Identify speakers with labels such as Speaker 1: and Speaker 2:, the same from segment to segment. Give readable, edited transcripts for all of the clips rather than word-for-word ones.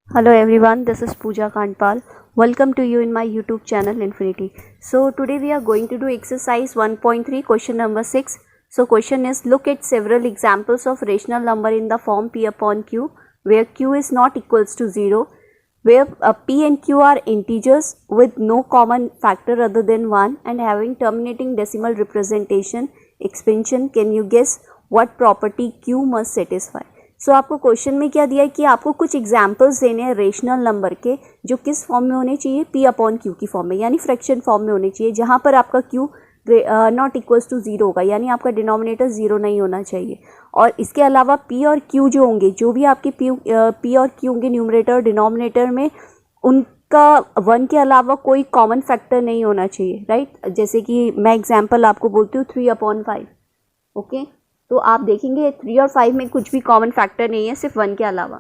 Speaker 1: Hello everyone, this is Pooja Kandpal. Welcome to you in my YouTube channel Infinity. So today we are going to do exercise 1.3 question number 6. So question is, look at several examples of rational number in the form p upon q where q is not equals to 0, where p and q are integers with no common factor other than 1 and having terminating decimal representation expansion. Can you guess what property q must satisfy? सो आपको question में क्या दिया है कि आपको कुछ examples देने हैं रेशनल नंबर के जो किस फॉर्म में होने चाहिए, पी अपॉन क्यू की फॉर्म में, यानी फ्रैक्शन फॉर्म में होने चाहिए, जहाँ पर आपका क्यू नॉट इक्वल्स टू 0 होगा, यानी आपका डिनोमिनेटर 0 नहीं होना चाहिए। और इसके अलावा पी और क्यू जो होंगे, जो भी आपके पी और क्यू होंगे न्यूमरेटर और डिनोमिनेटर में, उनका 1 के अलावा कोई कॉमन फैक्टर नहीं होना चाहिए, राइट। जैसे कि मैं एग्जाम्पल आपको बोलती हूँ 3/5, ओके। तो आप देखेंगे 3 और 5 में कुछ भी कॉमन फैक्टर नहीं है सिर्फ 1 के अलावा,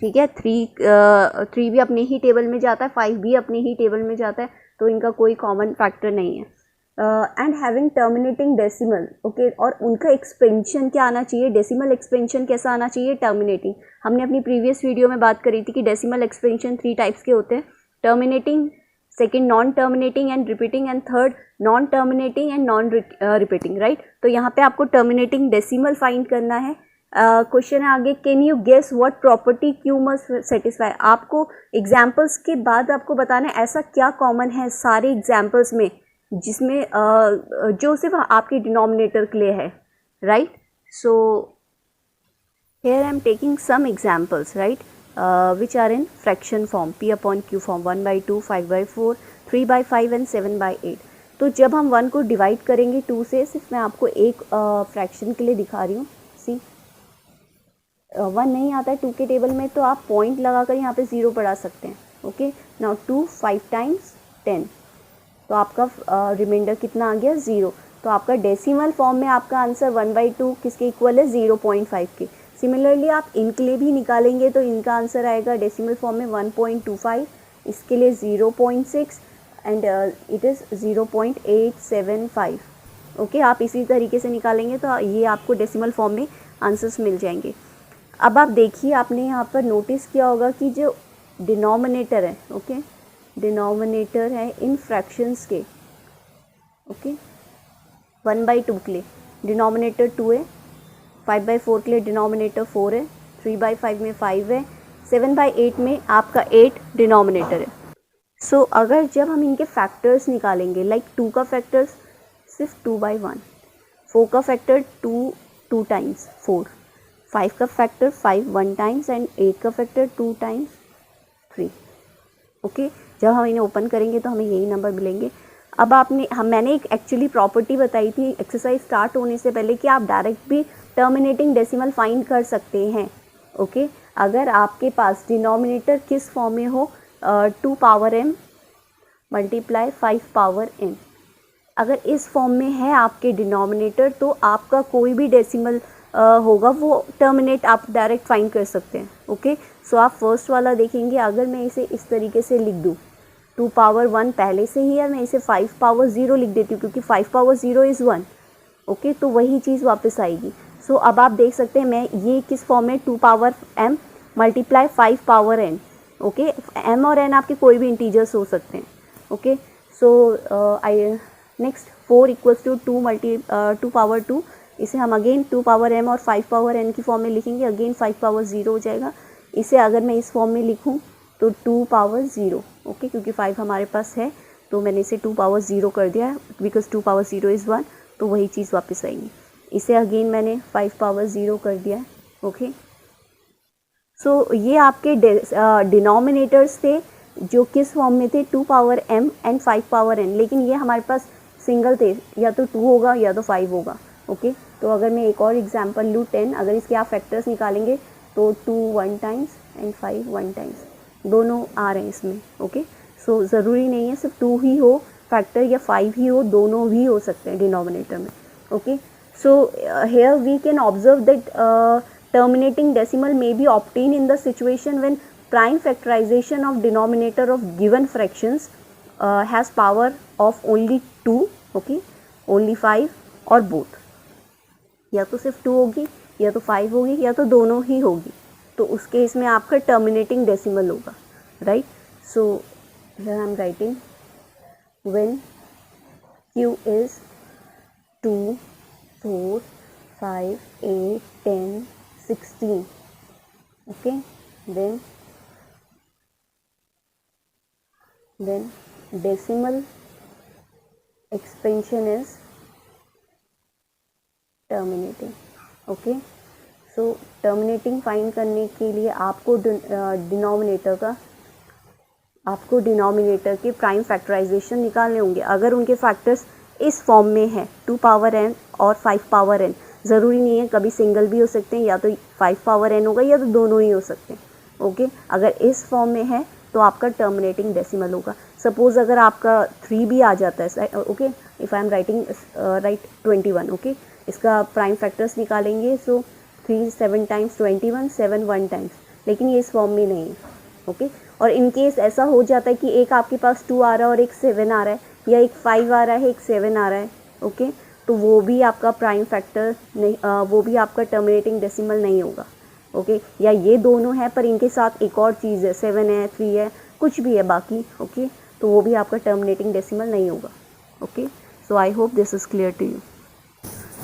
Speaker 1: ठीक है। 3 भी अपने ही टेबल में जाता है, 5 भी अपने ही टेबल में जाता है, तो इनका कोई कॉमन फैक्टर नहीं है। And having terminating decimal, okay. और उनका एक्सपेंशन क्या आना चाहिए, डेसिमल एक्सपेंशन कैसा आना चाहिए, टर्मिनेटिंग। हमने अपनी प्रीवियस वीडियो में बात करी थी कि डेसिमल एक्सपेंशन 3 टाइप्स के होते हैं, terminating, second non terminating and repeating, and third non terminating and non repeating, right. तो यहाँ पे आपको टर्मिनेटिंग डेसिमल फाइंड करना है। क्वेश्चन है आगे, can you guess what property Q must satisfy. आपको एग्जाम्पल्स के बाद आपको बताना है ऐसा क्या कॉमन है सारे एग्जाम्पल्स में जिसमें जो सिर्फ आपके डिनोमिनेटर के लिए है, right. So here I am taking some examples, right, which are in fraction form, p upon q form, 1/2, 5/4, 3/5 and 7/8। तो जब हम 1 को डिवाइड करेंगे 2 से, सिर्फ मैं आपको एक फ्रैक्शन के लिए दिखा रही हूँ। सी 1 नहीं आता है 2 के टेबल में, तो आप पॉइंट लगाकर यहाँ पे 0 बढ़ा सकते हैं, ओके। नाउ 2 5 टाइम्स 10, तो आपका रिमाइंडर कितना आ गया, 0। तो आपका डेसिमल फॉर्म में आपका आंसर 1/2 किसके इक्वल है, 0.5 के। सिमिलरली आप इनके लिए भी निकालेंगे तो इनका आंसर आएगा डेसिमल फॉर्म में 1.25, इसके लिए 0.6 एंड इट इज़ 0.875, ओके। आप इसी तरीके से निकालेंगे तो ये आपको डेसिमल फॉर्म में आंसर्स मिल जाएंगे। अब आप देखिए, आपने यहाँ पर नोटिस किया होगा कि जो डिनोमिनेटर है, ओके, डिनोमिनेटर है इन फ्रैक्शंस के, ओके, 1/2 के लिए डिनोमिनेटर 2 है, 5/4 के लिए डिनोमिनेटर 4 है, 3/5 में 5 है, 7/8 में आपका 8 डिनोमिनेटर है। सो अगर जब हम इनके फैक्टर्स निकालेंगे, लाइक 2 का फैक्टर्स सिर्फ 2/1, 4 का फैक्टर 2 टाइम्स 4, 5 का फैक्टर 5 1 टाइम्स एंड 8 का फैक्टर 2 टाइम्स 3, ओके। जब हम इन्हें ओपन करेंगे तो हमें यही नंबर मिलेंगे। अब मैंने एक एक्चुअली प्रॉपर्टी बताई थी एक्सरसाइज स्टार्ट होने से पहले कि आप डायरेक्ट भी टर्मिनेटिंग डेसिमल फाइंड कर सकते हैं, ओके। अगर आपके पास डिनोमिनेटर किस फॉर्म में हो, 2 power m multiply 5 power n, अगर इस फॉर्म में है आपके डिनोमिनेटर, तो आपका कोई भी डेसिमल होगा वो टर्मिनेट आप डायरेक्ट फाइंड कर सकते हैं, ओके। सो आप फर्स्ट वाला देखेंगे, अगर मैं इसे इस तरीके से लिख दूँ, 2 पावर 1 पहले से ही है, मैं इसे 5 पावर 0 लिख देती हूँ क्योंकि 5 पावर 0 इज़ 1, ओके। तो वही चीज़ वापस आएगी। सो अब आप देख सकते हैं मैं ये किस फॉर्म में, 2 power m multiply 5 power n, okay. m और n आपके कोई भी इंटीजर्स हो सकते हैं, okay. So next 4 equals to 2 power 2, इसे हम अगेन 2 पावर m और 5 पावर n की फॉर्म में लिखेंगे, अगेन 5 पावर 0 हो जाएगा। इसे अगर मैं इस फॉर्म में लिखूं तो 2 पावर 0, ओके, क्योंकि 5 हमारे पास है तो मैंने इसे 2 पावर 0 कर दिया है, बिकॉज 2 पावर 0 इज़ 1, तो वही चीज़ वापस आएगी। इसे अगेन मैंने 5 पावर 0 कर दिया है, ओके। सो ये आपके डिनोमिनेटर्स थे जो किस फॉर्म में थे, 2 power m and 5 power n, लेकिन ये हमारे पास सिंगल थे, या तो 2 होगा या तो 5 होगा, ओके। तो अगर मैं एक और एग्जांपल लूँ 10, अगर इसके आप फैक्टर्स निकालेंगे तो 2 1 टाइम्स एंड 5 1 टाइम्स, दोनों आ रहे हैं इसमें, ओके। सो ज़रूरी नहीं है सिर्फ 2 ही हो फैक्टर या 5 ही हो, दोनों भी हो सकते हैं डिनोमिनेटर में, okay. So here we can observe that terminating decimal may be obtained in the situation when prime factorization of denominator of given fractions has power of only 2, okay, only 5 और both, या तो सिर्फ 2 होगी या तो 5 होगी या तो दोनों ही होगी, तो उस केस में आपका टर्मिनेटिंग डेसिमल होगा, right. So here I am writing when Q is 2, 4, 5, 8, 10, 16. Okay, then decimal expansion is terminating. Okay, so terminating find करने के लिए आपको डिनोमिनेटर के प्राइम फैक्टराइजेशन निकालने होंगे। अगर उनके फैक्टर्स इस फॉर्म में है 2 पावर n और 5 पावर n, ज़रूरी नहीं है, कभी सिंगल भी हो सकते हैं, या तो 5 पावर n होगा या तो दोनों ही हो सकते हैं। ओके, अगर इस फॉर्म में है तो आपका टर्मिनेटिंग डेसिमल होगा। सपोज़ अगर आपका 3 भी आ जाता है, okay, if I am writing right 21, okay, इसका प्राइम फैक्टर्स निकालेंगे। सो 3 7 टाइम्स 21, 7 1 टाइम्स, लेकिन ये इस फॉर्म में नहीं है। ओके, और इन केस ऐसा हो जाता है कि एक आपके पास 2 आ रहा है और एक 7 आ रहा है, या एक 5 आ रहा है एक 7 आ रहा है, ओके, तो वो भी आपका प्राइम फैक्टर नहीं, वो भी आपका टर्मिनेटिंग डेसिमल नहीं होगा। ओके, या ये दोनों है पर इनके साथ एक और चीज़ है, 7 है, 3 है, कुछ भी है बाकी, ओके, तो वो भी आपका टर्मिनेटिंग डेसिमल नहीं होगा। Okay, so I hope this is clear to you.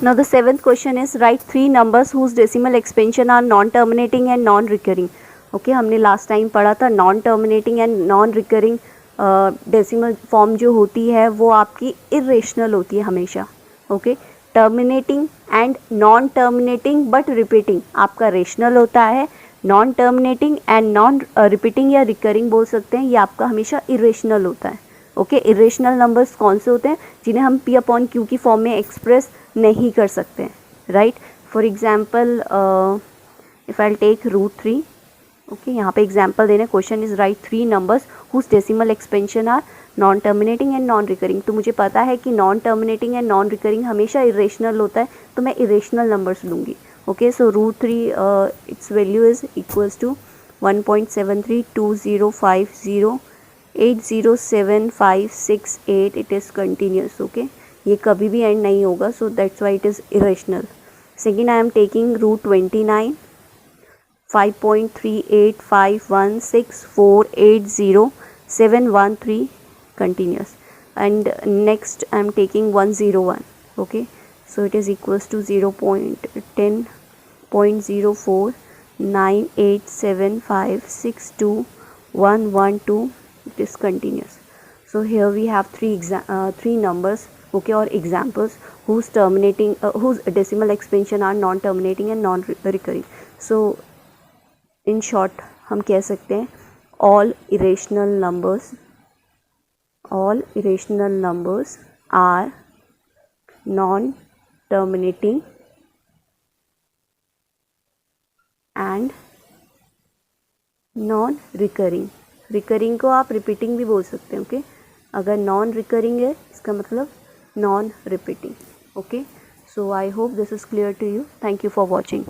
Speaker 1: Now the seventh question is write 3 numbers whose decimal expansion are non-terminating and non-recurring. Okay, हमने लास्ट टाइम पढ़ा था non terminating and non recurring decimal form जो होती है वो आपकी irrational होती है हमेशा। Okay, terminating and non terminating but repeating आपका रेशनल होता है। Non terminating and non repeating या रिकरिंग बोल सकते हैं, ये आपका हमेशा इरेशनल होता है। ओके, इरेशनल नंबर्स कौन से होते हैं? जिन्हें हम P अपॉन Q की फॉर्म में एक्सप्रेस नहीं कर सकते हैं, right. For example if I take √3, okay, यहाँ पे एग्जाम्पल देने, question is right 3 numbers whose decimal expansion are non terminating and non recurring. तो मुझे पता है कि non terminating and non recurring हमेशा इरेशनल होता है, तो मैं इरेशनल नंबर्स लूँगी। Okay, so √3 its value is equals to 1.732050 80756 it is continuous. Okay, ये कभी भी एंड नहीं होगा, so that's why it is irrational. Second, I am taking √29 5.38516480713 continuous, and next I am taking 101. Okay, so it is equals to 0.10.04987562112. It is continuous. So here we have three numbers, okay, or examples whose decimal expansion are non-terminating and non-recurring. So in short हम कह सकते हैं all irrational numbers are non-terminating and non-recurring. Recurring को आप repeating भी बोल सकते हैं। ओके, अगर नॉन रिकरिंग है इसका मतलब non repeating. Okay, so I hope this is clear to you. Thank you for watching.